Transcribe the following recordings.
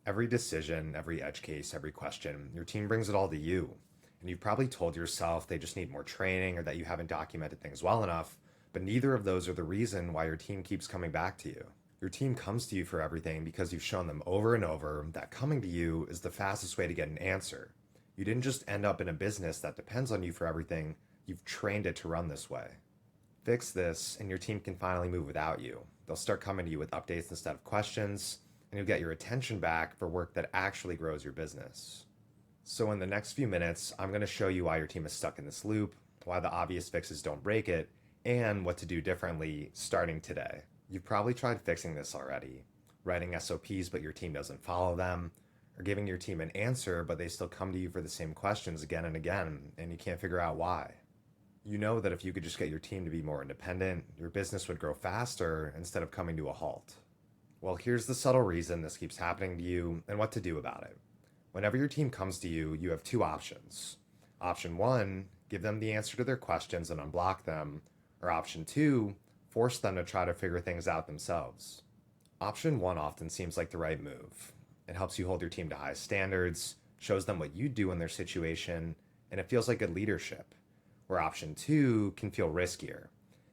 Every decision, every edge case, every question, your team brings it all to you. And you've probably told yourself they just need more training or that you haven't documented things well enough, but neither of those are the reason why your team keeps coming back to you. Your team comes to you for everything because you've shown them over and over that coming to you is the fastest way to get an answer. You didn't just end up in a business that depends on you for everything, you've trained it to run this way. Fix this, and your team can finally move without you. They'll start coming to you with updates instead of questions, and you'll get your attention back for work that actually grows your business. So, in the next few minutes, I'm going to show you why your team is stuck in this loop, why the obvious fixes don't break it, and what to do differently starting today. You've probably tried fixing this already, writing SOPs but your team doesn't follow them, or giving your team an answer but they still come to you for the same questions again and again, and you can't figure out why. You know that if you could just get your team to be more independent, your business would grow faster instead of coming to a halt. Well, here's the subtle reason this keeps happening to you and what to do about it. Whenever your team comes to you, you have two options. Option one, give them the answer to their questions and unblock them. Or option two, force them to try to figure things out themselves. Option one often seems like the right move. It helps you hold your team to high standards, shows them what you do in their situation, and it feels like good leadership. Where option two can feel riskier.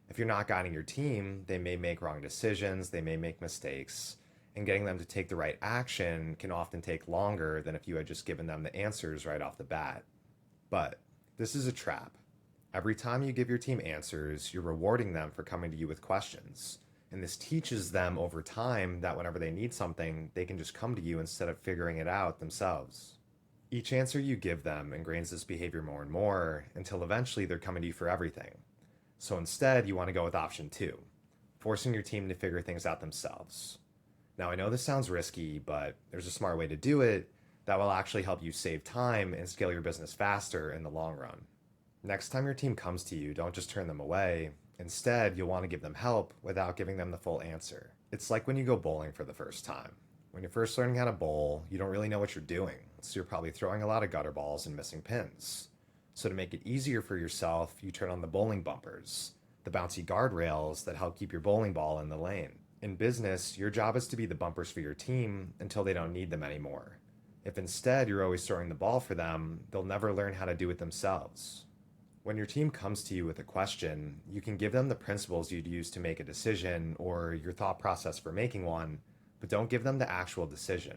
If you're not guiding your team, they may make wrong decisions, they may make mistakes, and getting them to take the right action can often take longer than if you had just given them the answers right off the bat. But this is a trap. Every time you give your team answers, you're rewarding them for coming to you with questions. And this teaches them over time that whenever they need something, they can just come to you instead of figuring it out themselves. Each answer you give them ingrains this behavior more and more until eventually they're coming to you for everything. So instead, you want to go with option two, forcing your team to figure things out themselves. Now, I know this sounds risky, but there's a smart way to do it that will actually help you save time and scale your business faster in the long run. Next time your team comes to you, don't just turn them away. Instead, you'll want to give them help without giving them the full answer. It's like when you go bowling for the first time. When you're first learning how to bowl, you don't really know what you're doing, so you're probably throwing a lot of gutter balls and missing pins. So to make it easier for yourself, you turn on the bowling bumpers, the bouncy guardrails that help keep your bowling ball in the lane. In business, your job is to be the bumpers for your team until they don't need them anymore. If instead you're always throwing the ball for them, they'll never learn how to do it themselves. When your team comes to you with a question, you can give them the principles you'd use to make a decision or your thought process for making one, but don't give them the actual decision.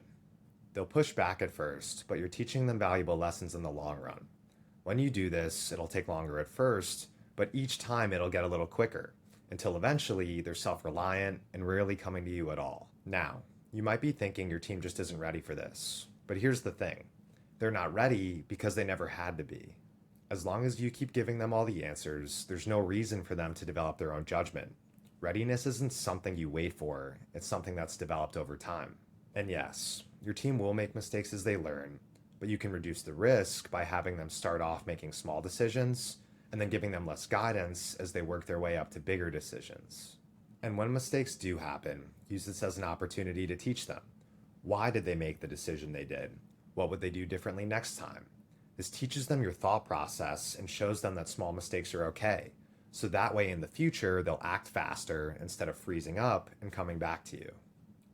They'll push back at first, but you're teaching them valuable lessons in the long run. When you do this, it'll take longer at first, but each time it'll get a little quicker, until eventually they're self-reliant and rarely coming to you at all. Now, you might be thinking your team just isn't ready for this, but here's the thing. They're not ready because they never had to be. As long as you keep giving them all the answers, there's no reason for them to develop their own judgment. Readiness isn't something you wait for, it's something that's developed over time. And yes, your team will make mistakes as they learn, but you can reduce the risk by having them start off making small decisions and then giving them less guidance as they work their way up to bigger decisions. And when mistakes do happen, use this as an opportunity to teach them. Why did they make the decision they did? What would they do differently next time? This teaches them your thought process and shows them that small mistakes are okay. So that way in the future, they'll act faster instead of freezing up and coming back to you.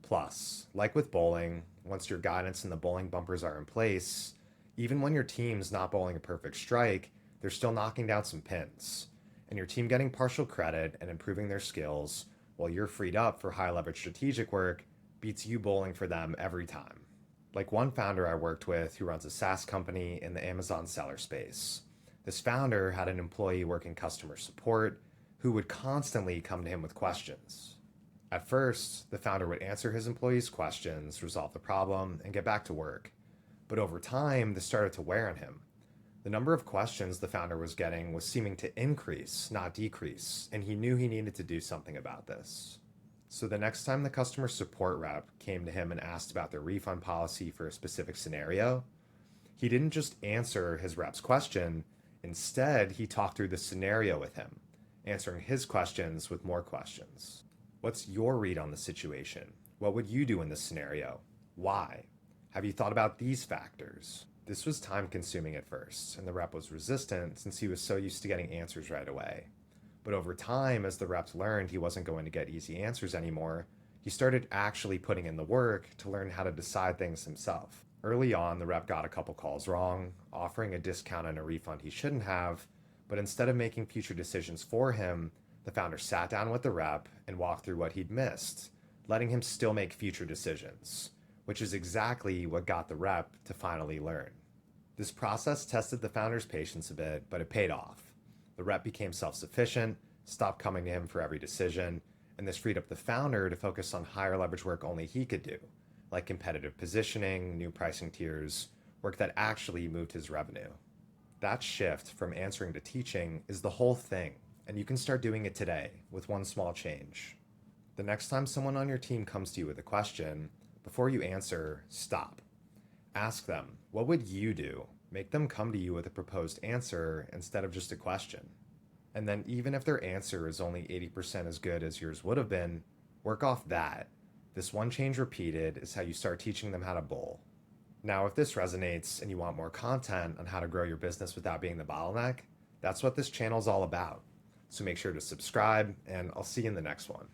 Plus, like with bowling, once your guidance and the bowling bumpers are in place, even when your team's not bowling a perfect strike, they're still knocking down some pins. And your team getting partial credit and improving their skills while you're freed up for high leverage strategic work beats you bowling for them every time. Like one founder I worked with who runs a SaaS company in the Amazon seller space. This founder had an employee working customer support who would constantly come to him with questions. At first, the founder would answer his employees' questions, resolve the problem, and get back to work. But over time, this started to wear on him. The number of questions the founder was getting was seeming to increase, not decrease, and he knew he needed to do something about this. So the next time the customer support rep came to him and asked about their refund policy for a specific scenario, he didn't just answer his rep's question. Instead, he talked through the scenario with him, answering his questions with more questions. What's your read on the situation? What would you do in this scenario? Why? Have you thought about these factors? This was time consuming at first, and the rep was resistant since he was so used to getting answers right away. But over time, as the reps learned he wasn't going to get easy answers anymore, He started actually putting in the work to learn how to decide things himself. Early on, the rep got a couple calls wrong, offering a discount and a refund he shouldn't have, but instead of making future decisions for him, the founder sat down with the rep and walked through what he'd missed, letting him still make future decisions, which is exactly what got the rep to finally learn. This process tested the founder's patience a bit, but it paid off. The rep became self sufficient, stopped coming to him for every decision, and this freed up the founder to focus on higher leverage work only he could do, like competitive positioning, new pricing tiers, work that actually moved his revenue. That shift from answering to teaching is the whole thing, and you can start doing it today with one small change. The next time someone on your team comes to you with a question, before you answer, stop. Ask them, what would you do? Make them come to you with a proposed answer instead of just a question. And then, even if their answer is only 80% as good as yours would have been, work off that. This one change repeated is how you start teaching them how to bowl. Now, if this resonates and you want more content on how to grow your business without being the bottleneck, that's what this channel is all about. So make sure to subscribe, and I'll see you in the next one.